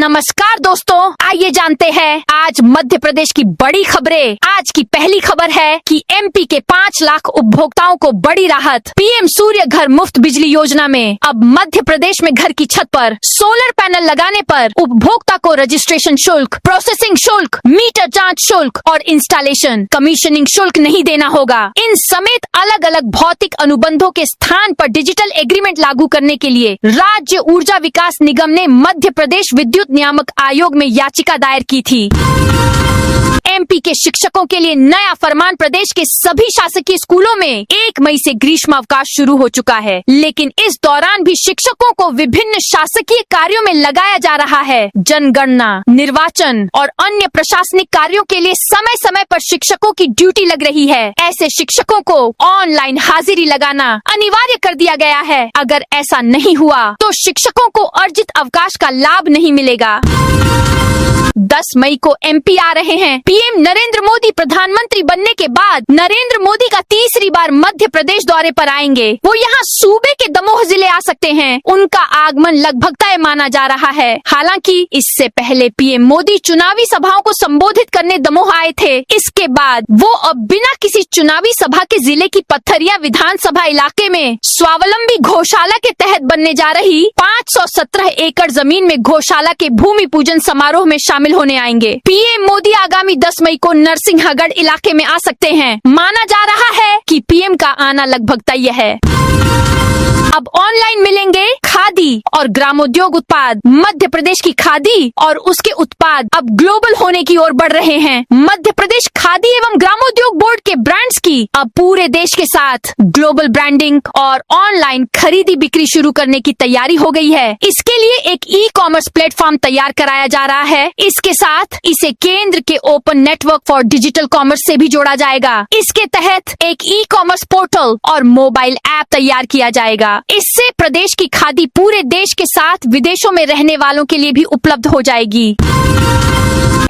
नमस्कार दोस्तों, आइए जानते हैं आज मध्य प्रदेश की बड़ी खबरें। आज की पहली खबर है कि एमपी के 5 लाख उपभोक्ताओं को बड़ी राहत। पीएम सूर्य घर मुफ्त बिजली योजना में अब मध्य प्रदेश में घर की छत पर सोलर पैनल लगाने पर उपभोक्ता को रजिस्ट्रेशन शुल्क, प्रोसेसिंग शुल्क, मीटर जांच शुल्क और इंस्टॉलेशन कमीशनिंग शुल्क नहीं देना होगा। इन समेत अलग अलग भौतिक अनुबंधों के स्थान पर डिजिटल एग्रीमेंट लागू करने के लिए राज्य ऊर्जा विकास निगम ने मध्य प्रदेश विद्युत नियामक आयोग में याचिका दायर की थी। एमपी के शिक्षकों के लिए नया फरमान। प्रदेश के सभी शासकीय स्कूलों में 1 मई से ग्रीष्मावकाश शुरू हो चुका है, लेकिन इस दौरान भी शिक्षकों को विभिन्न शासकीय कार्यों में लगाया जा रहा है। जनगणना, निर्वाचन और अन्य प्रशासनिक कार्यों के लिए समय समय पर शिक्षकों की ड्यूटी लग रही है। ऐसे शिक्षकों को ऑनलाइन हाजिरी लगाना अनिवार्य कर दिया गया है। अगर ऐसा नहीं हुआ तो शिक्षकों को अर्जित अवकाश का लाभ नहीं मिलेगा। 10 मई को एमपी आ रहे हैं। पीएम नरेंद्र मोदी प्रधानमंत्री बनने के बाद नरेंद्र मोदी का तीसरी बार मध्य प्रदेश दौरे पर आएंगे। वो यहाँ सूबे के दमोह जिले आ सकते हैं। उनका आगमन लगभग तय माना जा रहा है। हालांकि इससे पहले पीएम मोदी चुनावी सभाओं को संबोधित करने दमोह आए थे। इसके बाद वो अब बिना किसी चुनावी सभा के जिले की पथरिया विधानसभा इलाके में स्वावलंबी गौशाला के तहत बनने जा रही 517 एकड़ जमीन में गौशाला के भूमि पूजन समारोह में शामिल होने आएंगे। पीएम मोदी आगामी 10 मई को नरसिंहगढ़ इलाके में आ सकते हैं। माना जा रहा है कि पीएम का आना लगभग तय है। अब ऑनलाइन मिलेंगे खादी और ग्रामोद्योग उत्पाद। मध्य प्रदेश की खादी और उसके उत्पाद अब ग्लोबल होने की ओर बढ़ रहे हैं। मध्य प्रदेश खादी एवं ग्रामोद्योग बोर्ड के ब्रांड्स की अब पूरे देश के साथ ग्लोबल ब्रांडिंग और ऑनलाइन खरीदी बिक्री शुरू करने की तैयारी हो गई है। इसके लिए एक ई कॉमर्स प्लेटफॉर्म तैयार कराया जा रहा है। इसके साथ इसे केंद्र के open network for digital commerce से भी जोड़ा जाएगा। इसके तहत एक ई कॉमर्स पोर्टल और मोबाइल ऐप तैयार किया जाएगा। इससे प्रदेश की खादी पूरे देश के साथ विदेशों में रहने वालों के लिए भी उपलब्ध हो जाएगी।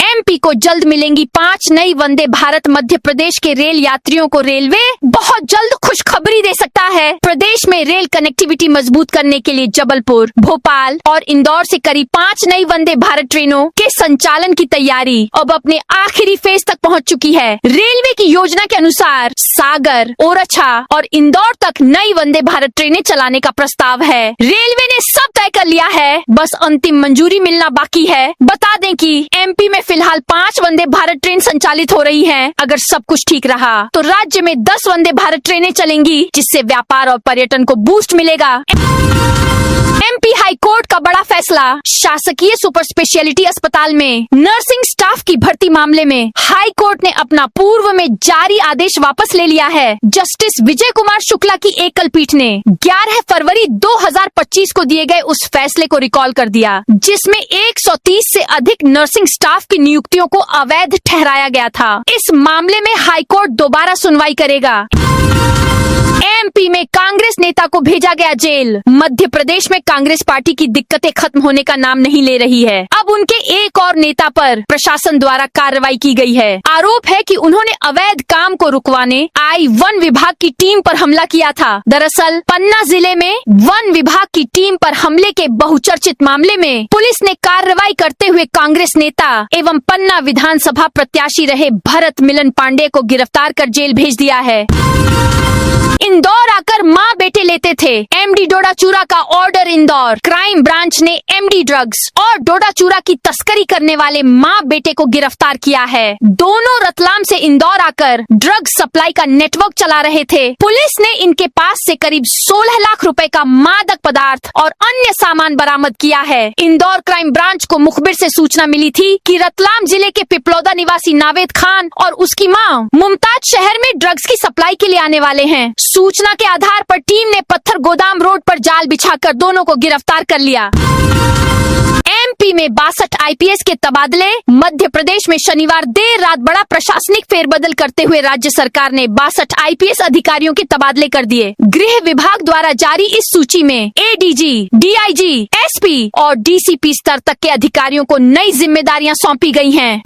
एमपी को जल्द मिलेंगी 5 नई वंदे भारत। मध्य प्रदेश के रेल यात्रियों को रेलवे बहुत जल्द खुशखबरी दे सकता है। प्रदेश में रेल कनेक्टिविटी मजबूत करने के लिए जबलपुर, भोपाल और इंदौर से करीब 5 नई वंदे भारत ट्रेनों के संचालन की तैयारी अब अपने आखिरी फेज तक पहुंच चुकी है। रेलवे की योजना के अनुसार सागर, ओरछा और इंदौर तक नई वंदे भारत ट्रेनें चलाने का प्रस्ताव है। रेलवे ने सब तय कर लिया है, बस अंतिम मंजूरी मिलना बाकी है। बता दें कि एमपी में फिलहाल 5 वंदे भारत ट्रेन संचालित हो रही हैं। अगर सब कुछ ठीक रहा तो राज्य में 10 वंदे भारत ट्रेनें चलेंगी, जिससे व्यापार और पर्यटन को बूस्ट मिलेगा। एमपी हाई कोर्ट का बड़ा फैसला। शासकीय सुपर स्पेशलिटी अस्पताल में नर्सिंग स्टाफ की भर्ती मामले में हाई कोर्ट ने अपना पूर्व में जारी आदेश वापस ले लिया है। जस्टिस विजय कुमार शुक्ला की एकल पीठ ने 11 फरवरी 2025 को दिए गए उस फैसले को रिकॉल कर दिया, जिसमें 130 से अधिक नर्सिंग स्टाफ की नियुक्तियों को अवैध ठहराया गया था। इस मामले में हाई कोर्ट दोबारा सुनवाई करेगा। एमपी में कांग्रेस नेता को भेजा गया जेल। मध्य प्रदेश में कांग्रेस पार्टी की दिक्कतें खत्म होने का नाम नहीं ले रही है। अब उनके एक और नेता पर प्रशासन द्वारा कार्रवाई की गई है। आरोप है कि उन्होंने अवैध काम को रुकवाने आई वन विभाग की टीम पर हमला किया था। दरअसल पन्ना जिले में वन विभाग की टीम पर हमले के बहुचर्चित मामले में पुलिस ने कार्रवाई करते हुए कांग्रेस नेता एवं पन्ना विधानसभा प्रत्याशी रहे भरत मिलन पांडे को गिरफ्तार कर जेल भेज दिया है। इंदौर आकर मां बेटे लेते थे। एमडी डोडा चूरा का ऑर्डर। इंदौर क्राइम ब्रांच ने एमडी ड्रग्स और डोडा चूरा की तस्करी करने वाले मां बेटे को गिरफ्तार किया है। दोनों रतलाम से इंदौर आकर ड्रग सप्लाई का नेटवर्क चला रहे थे। पुलिस ने इनके पास से करीब 16 लाख रुपए का मादक पदार्थ और अन्य सामान बरामद किया है। इंदौर क्राइम ब्रांच को मुखबिर से सूचना मिली थी कि रतलाम जिले के पिपलौदा निवासी नावेद खान और उसकी मां मुमताज शहर में ड्रग्स की सप्लाई के लिए आने वाले हैं। सूचना के आधार पर टीम ने पत्थर गोदाम रोड पर जाल बिछाकर दोनों को गिरफ्तार कर लिया। एमपी में 62 आईपीएस के तबादले। मध्य प्रदेश में शनिवार देर रात बड़ा प्रशासनिक फेरबदल करते हुए राज्य सरकार ने 62 आईपीएस अधिकारियों के तबादले कर दिए। गृह विभाग द्वारा जारी इस सूची में एडीजी, डीआईजी, एसपी और डीसीपी स्तर तक के अधिकारियों को नई जिम्मेदारियां सौंपी गई हैं।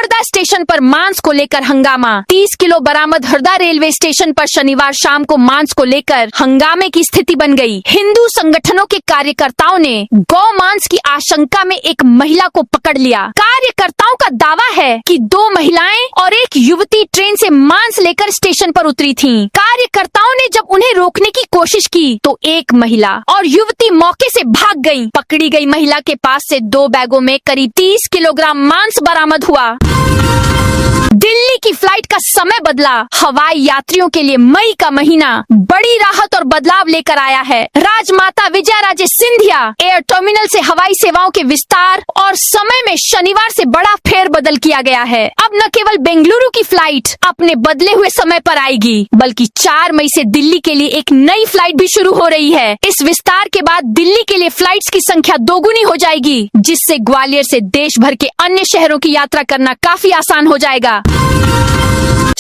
हरदा स्टेशन पर मांस को लेकर हंगामा। 30 किलो बरामद। हरदा रेलवे स्टेशन पर शनिवार शाम को मांस को लेकर हंगामे की स्थिति बन गई। हिंदू संगठनों के कार्यकर्ताओं ने गौ मांस की आशंका में एक महिला को पकड़ लिया। कार्यकर्ताओं का दावा है कि 2 महिलाएं और एक युवती ट्रेन से मांस लेकर स्टेशन पर उतरी थीं। कार्यकर्ताओं ने जब उन्हें रोकने की कोशिश की तो एक महिला और युवती मौके से भाग गईं। पकड़ी गई महिला के पास से 2 बैगों में करीब 30 किलोग्राम मांस बरामद हुआ। दिल्ली की फ्लाइट का समय बदला। हवाई यात्रियों के लिए मई का महीना बड़ी राहत और बदलाव लेकर आया है। राजमाता विजयाराजे सिंधिया एयर टर्मिनल से हवाई सेवाओं के विस्तार और समय में शनिवार से बड़ा फेरबदल किया गया है। अब न केवल बेंगलुरु की फ्लाइट अपने बदले हुए समय पर आएगी, बल्कि 4 मई से दिल्ली के लिए एक नई फ्लाइट भी शुरू हो रही है। इस विस्तार के बाद दिल्ली के लिए फ्लाइट्स की संख्या दोगुनी हो जाएगी, जिससे ग्वालियर से देश भर के अन्य शहरों की यात्रा करना काफी आसान हो जाएगा।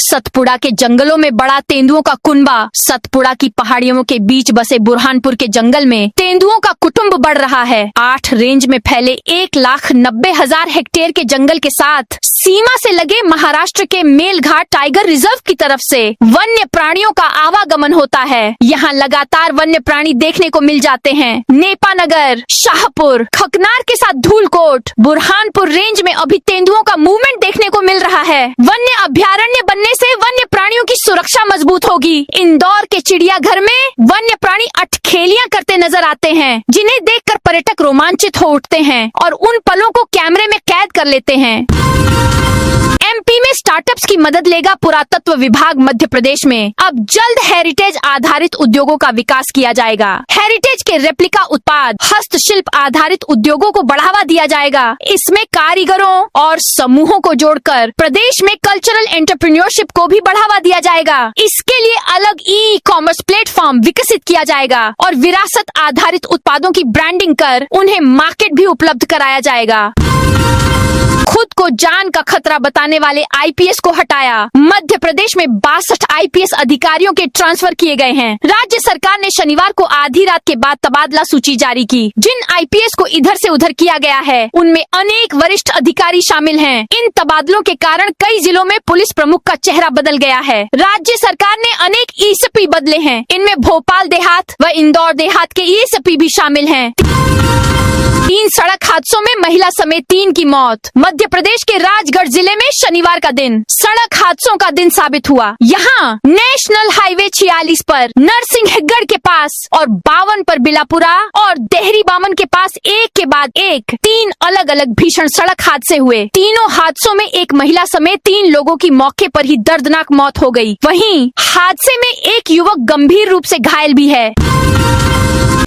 सतपुड़ा के जंगलों में बड़ा तेंदुओं का कुनबा। सतपुड़ा की पहाड़ियों के बीच बसे बुरहानपुर के जंगल में तेंदुओं का कुटुंब बढ़ रहा है। 8 रेंज में फैले 1,90,000 हेक्टेयर के जंगल के साथ सीमा से लगे महाराष्ट्र के मेलघाट टाइगर रिजर्व की तरफ से वन्य प्राणियों का आवागमन होता है। यहाँ लगातार वन्य प्राणी देखने को मिल जाते हैं। नेपानगर, शाहपुर, खकनार के साथ धूलकोट, बुरहानपुर रेंज में अभी तेंदुओं का मूवमेंट देखने को मिल रहा है। वन्य अभयारण्य बनने से वन्य प्राणियों की सुरक्षा मजबूत होगी। इंदौर के चिड़ियाघर में वन्य प्राणी अटखेलियां करते नजर आते हैं, जिन्हें देखकर पर्यटक रोमांचित हो उठते हैं और उन पलों को कैमरे में कैद कर लेते हैं। एमपी में स्टार्टअप्स की मदद लेगा पुरातत्व विभाग। मध्य प्रदेश में अब जल्द हेरिटेज आधारित उद्योगों का विकास किया जाएगा। हेरिटेज के रेप्लिका उत्पाद, हस्तशिल्प आधारित उद्योगों को बढ़ावा दिया जाएगा। इसमें कारीगरों और समूहों को जोड़कर प्रदेश में कल्चरल एंटरप्रेन्योरशिप को भी बढ़ावा दिया जाएगा। इसके लिए अलग ई-कॉमर्स प्लेटफॉर्म विकसित किया जाएगा और विरासत आधारित उत्पादों की ब्रांडिंग कर उन्हें मार्केट भी उपलब्ध कराया जाएगा। खुद को जान का खतरा बताने वाले आईपीएस को हटाया। मध्य प्रदेश में 62 आईपीएस अधिकारियों के ट्रांसफर किए गए हैं। राज्य सरकार ने शनिवार को आधी रात के बाद तबादला सूची जारी की। जिन आईपीएस को इधर से उधर किया गया है, उनमें अनेक वरिष्ठ अधिकारी शामिल हैं। इन तबादलों के कारण कई जिलों में पुलिस प्रमुख का चेहरा बदल गया है। राज्य सरकार ने अनेक ईएसपी बदले हैं। इनमें भोपाल देहात व इंदौर देहात के ईएसपी भी शामिल हैं। 3 सड़क हादसों में महिला समेत 3 की मौत। मध्य प्रदेश के राजगढ़ जिले में शनिवार का दिन सड़क हादसों का दिन साबित हुआ। यहाँ नेशनल हाईवे 46 पर नरसिंहगढ़ के पास और 52 पर बिलापुरा और देहरी बामन के पास एक के बाद एक 3 अलग अलग भीषण सड़क हादसे हुए। तीनों हादसों में एक महिला समेत 3 लोगों की मौके पर ही दर्दनाक मौत हो गई। वहीं हादसे में एक युवक गंभीर रूप से घायल भी है।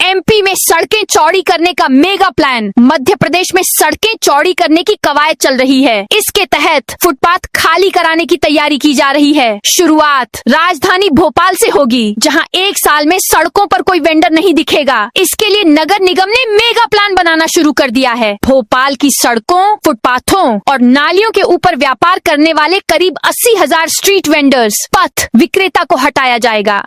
एमपी में सड़कें चौड़ी करने का मेगा प्लान। मध्य प्रदेश में सड़कें चौड़ी करने की कवायद चल रही है। इसके तहत फुटपाथ खाली कराने की तैयारी की जा रही है। शुरुआत राजधानी भोपाल से होगी, जहां 1 साल में सड़कों पर कोई वेंडर नहीं दिखेगा। इसके लिए नगर निगम ने मेगा प्लान बनाना शुरू कर दिया है। भोपाल की सड़कों, फुटपाथों और नालियों के ऊपर व्यापार करने वाले करीब 80,000 स्ट्रीट वेंडर्स, पथ विक्रेता को हटाया जाएगा।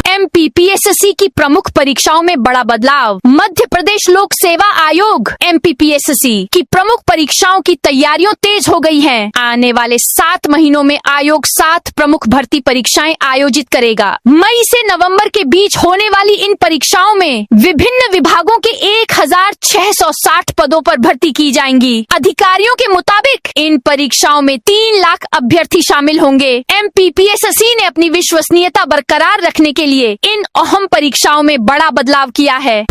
एमपीपीएससी की प्रमुख परीक्षाओं में बड़ा बदलाव। मध्य प्रदेश लोक सेवा आयोग एमपीपीएससी की प्रमुख परीक्षाओं की तैयारियां तेज हो गई हैं। आने वाले 7 महीनों में आयोग 7 प्रमुख भर्ती परीक्षाएं आयोजित करेगा। मई से नवंबर के बीच होने वाली इन परीक्षाओं में विभिन्न विभागों के 1,660 पदों पर भर्ती की जाएंगी। अधिकारियों के मुताबिक इन परीक्षाओं में 3 लाख अभ्यर्थी शामिल होंगे। एमपीपीएससी ने अपनी विश्वसनीयता बरकरार रखने के लिए इन अहम परीक्षाओं में बड़ा बदलाव किया है।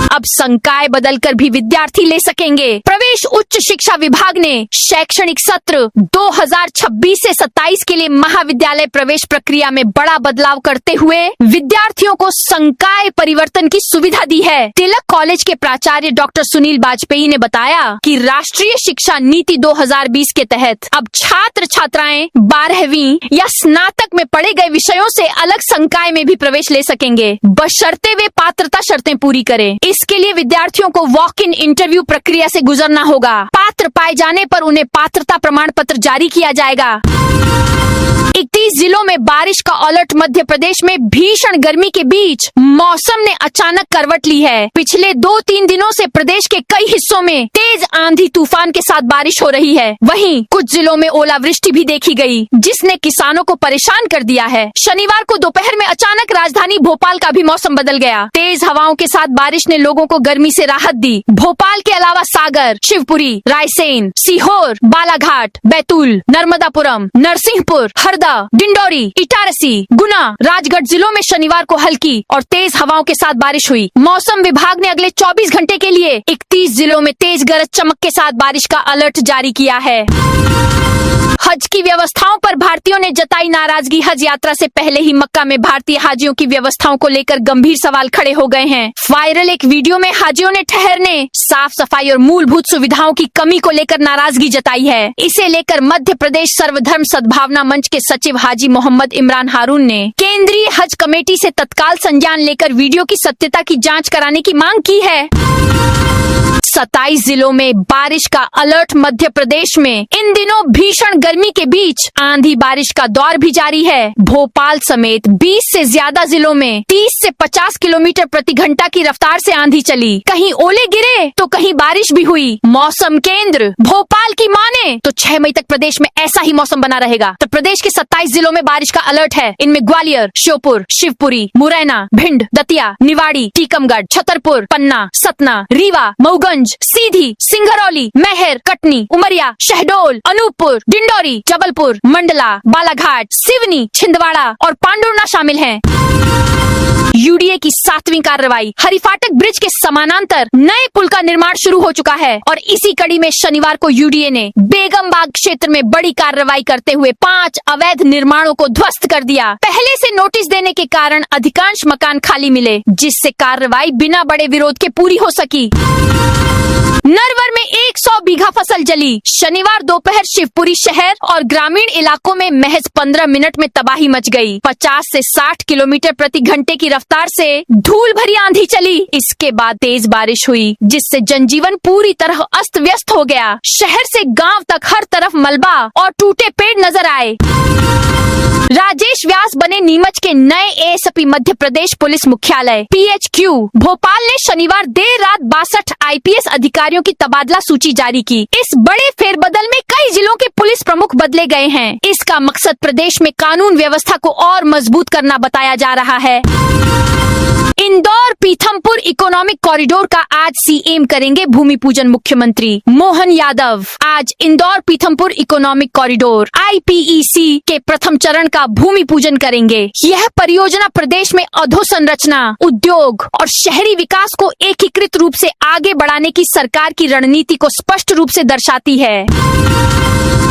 अब संकाय बदलकर भी विद्यार्थी ले सकेंगे। प्रवेश उच्च शिक्षा विभाग ने शैक्षणिक सत्र 2026 से 27 के लिए महाविद्यालय प्रवेश प्रक्रिया में बड़ा बदलाव करते हुए विद्यार्थियों को संकाय परिवर्तन की सुविधा दी है। तिलक कॉलेज के प्राचार्य डॉक्टर सुनील वाजपेयी ने बताया कि राष्ट्रीय शिक्षा नीति 2020 के तहत अब छात्र छात्राएं 12वीं या स्नातक में पढ़े गए विषयों से अलग संकाय में भी प्रवेश ले सकेंगे, बशर्ते वे पात्रता शर्तें पूरी करें। इसके लिए विद्यार्थियों को वॉक इन इंटरव्यू प्रक्रिया से गुजरना होगा। पात्र पाए जाने पर उन्हें पात्रता प्रमाण पत्र जारी किया जाएगा। 31 जिलों में बारिश का अलर्ट। मध्य प्रदेश में भीषण गर्मी के बीच मौसम ने अचानक करवट ली है। पिछले 2-3 दिनों से प्रदेश के कई हिस्सों में तेज आंधी तूफान के साथ बारिश हो रही है। वहीं कुछ जिलों में ओलावृष्टि भी देखी गई, जिसने किसानों को परेशान कर दिया है। शनिवार को दोपहर में अचानक राजधानी भोपाल का भी मौसम बदल गया। तेज हवाओं के साथ बारिश ने लोगों को गर्मी से राहत दी। भोपाल के अलावा सागर, शिवपुरी, रायसेन, सीहोर, बालाघाट, बैतूल, नर्मदापुरम, नरसिंहपुर, हरदा, डिंडोरी, इटारसी, गुना, राजगढ़ जिलों में शनिवार को हल्की और तेज हवाओं के साथ बारिश हुई। मौसम विभाग ने अगले 24 घंटे के लिए 31 जिलों में तेज गरज चमक के साथ बारिश का अलर्ट जारी किया है। हज की व्यवस्थाओं पर भारतीयों ने जताई नाराजगी। हज यात्रा से पहले ही मक्का में भारतीय हाजियों की व्यवस्थाओं को लेकर गंभीर सवाल खड़े हो गए हैं। वायरल एक वीडियो में हाजियों ने ठहरने, साफ सफाई और मूलभूत सुविधाओं की कमी को लेकर नाराजगी जताई है। इसे लेकर मध्य प्रदेश सर्वधर्म सद्भावना मंच के सचिव हाजी मोहम्मद इमरान हारून ने केंद्रीय हज कमेटी से तत्काल संज्ञान लेकर वीडियो की सत्यता की जाँच कराने की मांग की है। 27 जिलों में बारिश का अलर्ट। मध्य प्रदेश में इन दिनों भीषण गर्मी के बीच आंधी बारिश का दौर भी जारी है। भोपाल समेत 20 से ज्यादा जिलों में 30 से 50 किलोमीटर प्रति घंटा की रफ्तार से आंधी चली। कहीं ओले गिरे तो कहीं बारिश भी हुई। मौसम केंद्र भोपाल की माने तो 6 मई तक प्रदेश में ऐसा ही मौसम बना रहेगा। तो प्रदेश के 27 जिलों में बारिश का अलर्ट है। इनमें ग्वालियर, श्योपुर, शिवपुरी, मुरैना, भिंड, दतिया, निवाड़ी, टीकमगढ़, छतरपुर, पन्ना, सतना, रीवा, मऊगंज, सीधी, सिंगरौली, मैहर, कटनी, उमरिया, शहडोल, अनूपपुर, डिंडोरी, जबलपुर, मंडला, बालाघाट, सिवनी, छिंदवाड़ा और पांडुर्ना शामिल हैं। यूडीए की 7वीं कार्रवाई। हरिफाटक ब्रिज के समानांतर नए पुल का निर्माण शुरू हो चुका है और इसी कड़ी में शनिवार को यूडीए ने बेगमबाग क्षेत्र में बड़ी कार्रवाई करते हुए 5 अवैध निर्माणों को ध्वस्त कर दिया। पहले से नोटिस देने के कारण अधिकांश मकान खाली मिले, जिससे कार्रवाई बिना बड़े विरोध के पूरी हो सकी। नरवर में 100 बीघा फसल जली। शनिवार दोपहर शिवपुरी शहर और ग्रामीण इलाकों में महज 15 मिनट में तबाही मच गई। 50 से 60 किलोमीटर प्रति घंटे की रफ्तार से धूल भरी आंधी चली। इसके बाद तेज बारिश हुई, जिससे जनजीवन पूरी तरह अस्त व्यस्त हो गया। शहर से गांव तक हर तरफ मलबा और टूटे पेड़ नजर आए। राजेश व्यास बने नीमच के नए एएसपी। मध्य प्रदेश पुलिस मुख्यालय PHQ भोपाल ने शनिवार देर रात 62 IPS अधिकारियों की तबादला सूची जारी की। इस बड़े फेरबदल में कई जिलों के पुलिस प्रमुख बदले गए हैं। इसका मकसद प्रदेश में कानून व्यवस्था को और मजबूत करना बताया जा रहा है। इंदौर पीथमपुर इकोनॉमिक कॉरिडोर का आज सीएम करेंगे भूमि पूजन। मुख्यमंत्री मोहन यादव आज Indore Pithampur economic corridor IPEC के प्रथम चरण का भूमि पूजन करेंगे। यह परियोजना प्रदेश में अधोसंरचना, उद्योग और शहरी विकास को एकीकृत रूप से आगे बढ़ाने की सरकार की रणनीति को स्पष्ट रूप से दर्शाती है।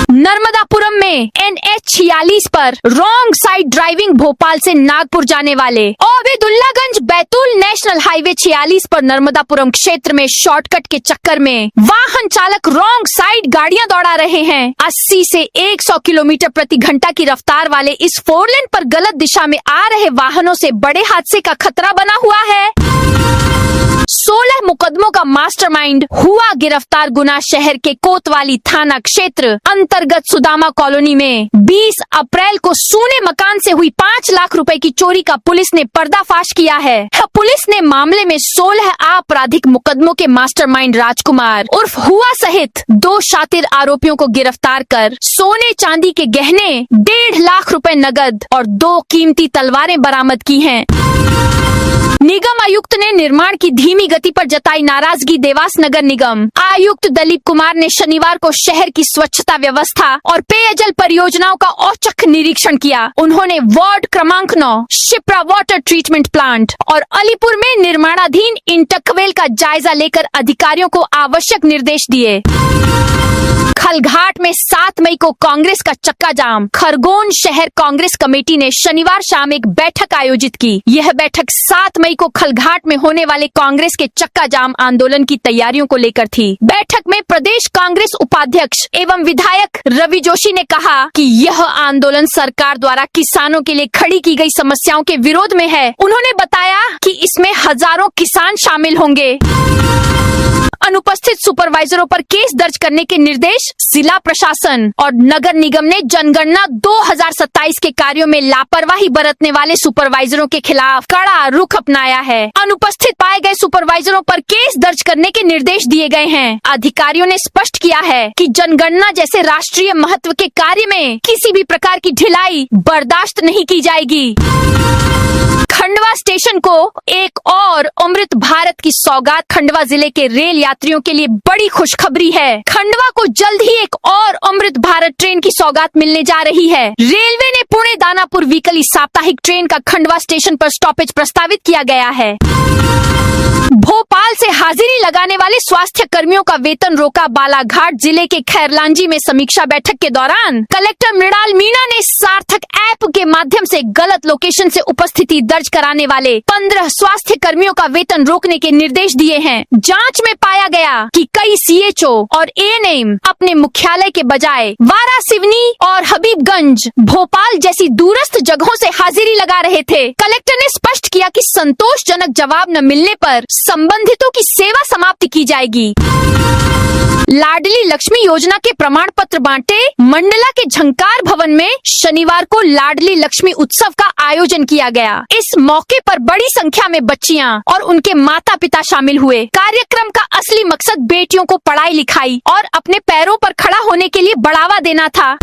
नर्मदापुरम में NH 46 पर रॉन्ग साइड ड्राइविंग। भोपाल से नागपुर जाने वाले ओबेदुल्लागंज बैतूल नेशनल हाईवे 46 पर नर्मदापुरम क्षेत्र में शॉर्टकट के चक्कर में वाहन चालक रॉन्ग साइड गाड़ियां दौड़ा रहे हैं। 80 से 100 किलोमीटर प्रति घंटा की रफ्तार वाले इस 4 लेन पर गलत दिशा में आ रहे वाहनों से बड़े हादसे का खतरा बना हुआ है। 16 मुकदमों का मास्टरमाइंड हुआ गिरफ्तार। गुना शहर के कोतवाली थाना क्षेत्र अंतर्गत सुदामा कॉलोनी में 20 अप्रैल को सूने मकान से हुई 5 लाख रुपए की चोरी का पुलिस ने पर्दाफाश किया है। पुलिस ने मामले में 16 आपराधिक मुकदमों के मास्टरमाइंड राजकुमार उर्फ हुआ सहित 2 शातिर आरोपियों को गिरफ्तार कर सोने चांदी के गहने, 1.5 लाख रुपए नगद और 2 कीमती तलवारें बरामद की हैं। निगम आयुक्त ने निर्माण की धीमी गति पर जताई नाराजगी। देवास नगर निगम आयुक्त दलीप कुमार ने शनिवार को शहर की स्वच्छता व्यवस्था और पेयजल परियोजनाओं का औचक निरीक्षण किया। उन्होंने वार्ड क्रमांक 9 शिप्रा वाटर ट्रीटमेंट प्लांट और अलीपुर में निर्माणाधीन इंटकवेल का जायजा लेकर अधिकारियों को आवश्यक निर्देश दिए। खलघाट में 7 मई को कांग्रेस का चक्का जाम। खरगोन शहर कांग्रेस कमेटी ने शनिवार शाम एक बैठक आयोजित की। यह बैठक 7 मई को खलघाट में होने वाले कांग्रेस के चक्का जाम आंदोलन की तैयारियों को लेकर थी। बैठक में प्रदेश कांग्रेस उपाध्यक्ष एवं विधायक रवि जोशी ने कहा कि यह आंदोलन सरकार द्वारा किसानों के लिए खड़ी की गई समस्याओं के विरोध में है। उन्होंने बताया कि इसमें हजारों किसान शामिल होंगे। अनुपस्थित सुपरवाइजरों पर केस दर्ज करने के निर्देश। जिला प्रशासन और नगर निगम ने जनगणना 2027 के कार्यों में लापरवाही बरतने वाले सुपरवाइजरों के खिलाफ कड़ा रुख अपनाया है। अनुपस्थित पाए गए सुपरवाइजरों पर केस दर्ज करने के निर्देश दिए गए हैं। अधिकारियों ने स्पष्ट किया है कि जनगणना जैसे राष्ट्रीय महत्व के कार्य में किसी भी प्रकार की ढिलाई बर्दाश्त नहीं की जाएगी। खंडवा स्टेशन को एक और अमृत भारत की सौगात। खंडवा जिले के रेल यात्रियों के लिए बड़ी खुशखबरी है। खंडवा को जल्द ही एक और अमृत भारत ट्रेन की सौगात मिलने जा रही है। रेलवे ने पुणे दानापुर वीकली साप्ताहिक ट्रेन का खंडवा स्टेशन पर स्टॉपेज प्रस्तावित किया गया है। भोपाल से हाजिरी लगाने वाले स्वास्थ्य कर्मियों का वेतन रोका। बालाघाट जिले के खैरलांजी में समीक्षा बैठक के दौरान कलेक्टर मृणाल मीणा ने सार्थक ऐप के माध्यम से गलत लोकेशन से उपस्थिति दर्ज कराने वाले 15 स्वास्थ्य कर्मियों का वेतन रोकने के निर्देश दिए हैं। जांच में पाया गया कि कई सीएचओ और एएनएम अपने मुख्यालय के बजाय वारासिवनी और हबीबगंज, भोपाल जैसी दूरस्थ जगहों से हाजिरी लगा रहे थे। कलेक्टर ने स्पष्ट किया कि संतोषजनक जवाब न मिलने पर संबंधितों की सेवा समाप्त की जाएगी। लाडली लक्ष्मी योजना के प्रमाण पत्र बांटे। मंडला के झंकार भवन में शनिवार को लाडली लक्ष्मी उत्सव का आयोजन किया गया। इस मौके पर बड़ी संख्या में बच्चियां और उनके माता पिता शामिल हुए। कार्यक्रम का असली मकसद बेटियों को पढ़ाई लिखाई और अपने पैरों पर खड़ा होने के लिए बढ़ावा देना था।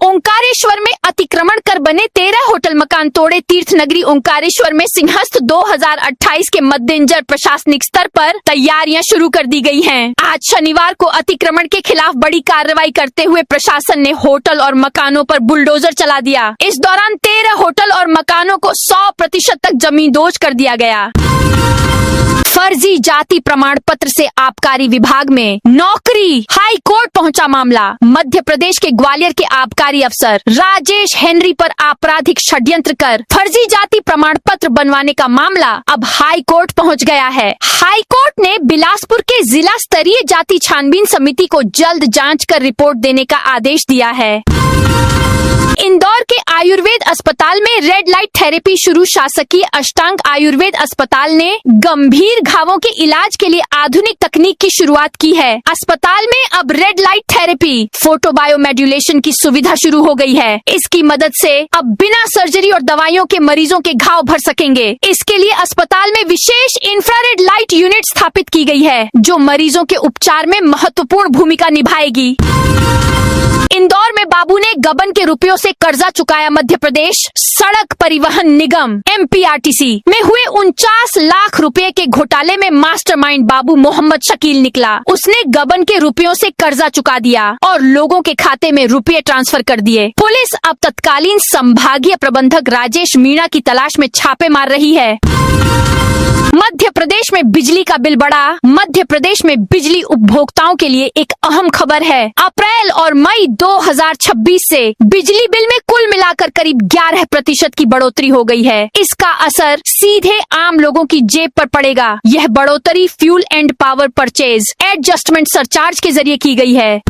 ओंकारेश्वर में अतिक्रमण कर बने 13 होटल मकान तोड़े। तीर्थ नगरी ओंकारेश्वर में सिंहस्थ 2028 के मद्देनजर प्रशासनिक स्तर पर तैयारियां शुरू कर दी गई हैं। आज शनिवार को अतिक्रमण के खिलाफ बड़ी कार्रवाई करते हुए प्रशासन ने होटल और मकानों पर बुलडोजर चला दिया। इस दौरान 13 होटल और मकानों को 100% तक जमींदोज कर दिया गया। फर्जी जाति प्रमाण पत्र से आबकारी विभाग में नौकरी। हाई कोर्ट पहुंचा मामला। मध्य प्रदेश के ग्वालियर के आबकारी अफसर राजेश हेनरी पर आपराधिक षड्यंत्र कर फर्जी जाति प्रमाण पत्र बनवाने का मामला अब हाई कोर्ट पहुंच गया है। हाई कोर्ट ने बिलासपुर के जिला स्तरीय जाति छानबीन समिति को जल्द जांच कर रिपोर्ट देने का आदेश दिया है। इंदौर के आयुर्वेद अस्पताल में रेड लाइट थेरेपी शुरू। शासकीय अष्टांग आयुर्वेद अस्पताल ने गंभीर घावों के इलाज के लिए आधुनिक तकनीक की शुरुआत की है। अस्पताल में अब रेड लाइट थेरेपी, फोटो बायोमोड्यूलेशन की सुविधा शुरू हो गई है। इसकी मदद से अब बिना सर्जरी और दवाइयों के मरीजों के घाव भर सकेंगे। इसके लिए अस्पताल में विशेष इंफ्रारेड लाइट यूनिट स्थापित की गई है, जो मरीजों के उपचार में महत्वपूर्ण भूमिका निभाएगी। इंदौर में बाबू ने गबन के रुपयों से कर्जा चुकाया। मध्य प्रदेश सड़क परिवहन निगम MPRTC में हुए 49 लाख रुपए के घोटाले में मास्टरमाइंड बाबू मोहम्मद शकील निकला। उसने गबन के रुपयों से कर्जा चुका दिया और लोगों के खाते में रुपए ट्रांसफर कर दिए। पुलिस अब तत्कालीन संभागीय प्रबंधक राजेश मीणा की तलाश में छापे मार रही है। मध्य प्रदेश में बिजली का बिल बढ़ा। मध्य प्रदेश में बिजली उपभोक्ताओं के लिए एक अहम खबर है। अप्रैल और मई 2026 से बिजली बिल में कुल मिलाकर करीब 11% की बढ़ोतरी हो गई है। इसका असर सीधे आम लोगों की जेब पर पड़ेगा। यह बढ़ोतरी fuel and power purchase adjustment surcharge के जरिए की गई है।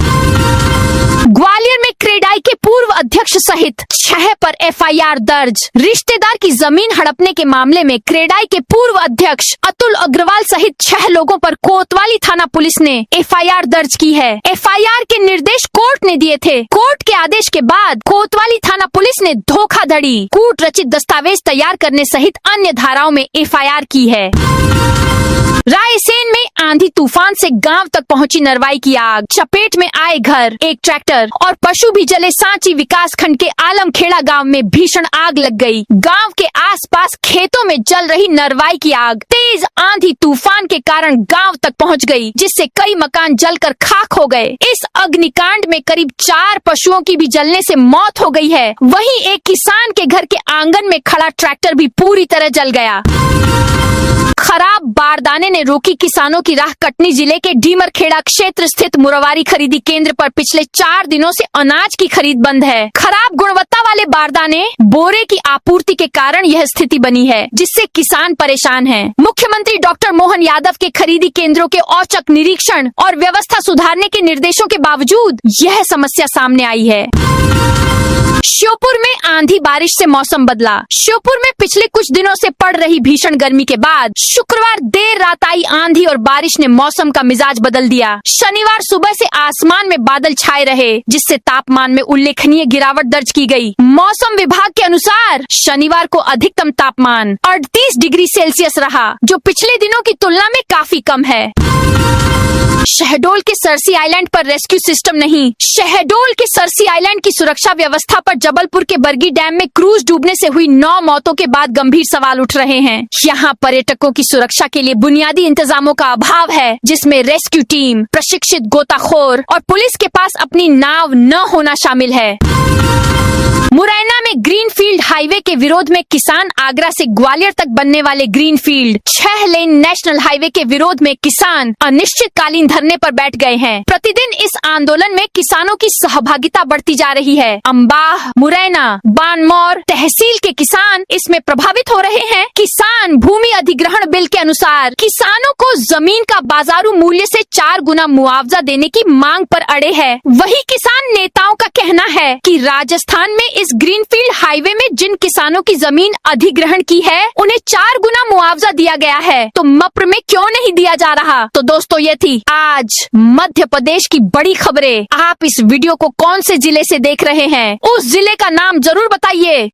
ग्वालियर में क्रेडाई के पूर्व अध्यक्ष सहित 6 पर FIR दर्ज। रिश्तेदार की जमीन हड़पने के मामले में क्रेडाई के पूर्व अध्यक्ष अतुल अग्रवाल सहित 6 लोगों पर कोतवाली थाना पुलिस ने FIR दर्ज की है। FIR के निर्देश कोर्ट ने दिए थे। कोर्ट के आदेश के बाद कोतवाली थाना पुलिस ने धोखाधड़ी, कूट रचित दस्तावेज तैयार करने सहित अन्य धाराओं में FIR की है। रायसेन में आंधी तूफान से गांव तक पहुंची नरवाई की आग। चपेट में आए घर, एक ट्रैक्टर और पशु भी जले। सांची विकास खंड के आलमखेड़ा गांव में भीषण आग लग गई। गांव के आसपास खेतों में जल रही नरवाई की आग तेज आंधी तूफान के कारण गांव तक पहुंच गई, जिससे कई मकान जलकर खाक हो गए। इस अग्निकांड में करीब 4 पशुओं की भी जलने से मौत हो गई है। वहीं एक किसान के घर के आंगन में खड़ा ट्रैक्टर भी पूरी तरह जल गया। खराब बारदाने ने रोकी किसानों की राह। कटनी जिले के डीमरखेड़ा क्षेत्र स्थित मुरारी खरीदी केंद्र पर पिछले 4 दिनों से अनाज की खरीद बंद है। खराब गुणवत्ता वाले बारदाने, बोरे की आपूर्ति के कारण यह स्थिति बनी है, जिससे किसान परेशान हैं। मुख्यमंत्री डॉक्टर मोहन यादव के खरीदी केंद्रों के औचक निरीक्षण और व्यवस्था सुधारने के निर्देशों के बावजूद यह समस्या सामने आई है। श्योपुर में आंधी बारिश से मौसम बदला। श्योपुर में पिछले कुछ दिनों से पड़ रही भीषण गर्मी के बाद शुक्रवार देर रात आई आंधी और बारिश ने मौसम का मिजाज बदल दिया। शनिवार सुबह से आसमान में बादल छाए रहे, जिससे तापमान में उल्लेखनीय गिरावट दर्ज की गई। मौसम विभाग के अनुसार शनिवार को अधिकतम तापमान 38 डिग्री सेल्सियस रहा, जो पिछले दिनों की तुलना में काफी कम है। शहडोल के सरसी आइलैंड पर रेस्क्यू सिस्टम नहीं। शहडोल के सरसी आइलैंड की सुरक्षा व्यवस्था पर जबलपुर के बरगी डैम में क्रूज डूबने से हुई 9 मौतों के बाद गंभीर सवाल उठ रहे हैं। यहाँ पर्यटकों की सुरक्षा के लिए बुनियादी इंतजामों का अभाव है, जिसमें रेस्क्यू टीम, प्रशिक्षित गोताखोर और पुलिस के पास अपनी नाव न होना शामिल है। मुरैना में ग्रीनफील्ड हाईवे के विरोध में किसान आगरा से ग्वालियर तक बनने वाले ग्रीनफील्ड 6 लेन नेशनल हाईवे के विरोध में किसान अनिश्चितकालीन धरने पर बैठ गए हैं। प्रतिदिन इस आंदोलन में किसानों की सहभागिता बढ़ती जा रही है। अंबाह, मुरैना, बानमौर तहसील के किसान इसमें प्रभावित हो रहे हैं। किसान भूमि अधिग्रहण बिल के अनुसार किसानों को जमीन का बाजारू मूल्य से 4 गुना मुआवजा देने की मांग पर अड़े है। वही किसान नेताओं का कहना है कि राजस्थान में इस ग्रीनफील्ड हाईवे में जिन किसानों की जमीन अधिग्रहण की है, उन्हें 4 गुना मुआवजा दिया गया है, तो मप्र में क्यों नहीं दिया जा रहा। तो दोस्तों, ये थी आज मध्य प्रदेश की बड़ी खबरें। आप इस वीडियो को कौन से जिले से देख रहे हैं, उस जिले का नाम जरूर बताइए।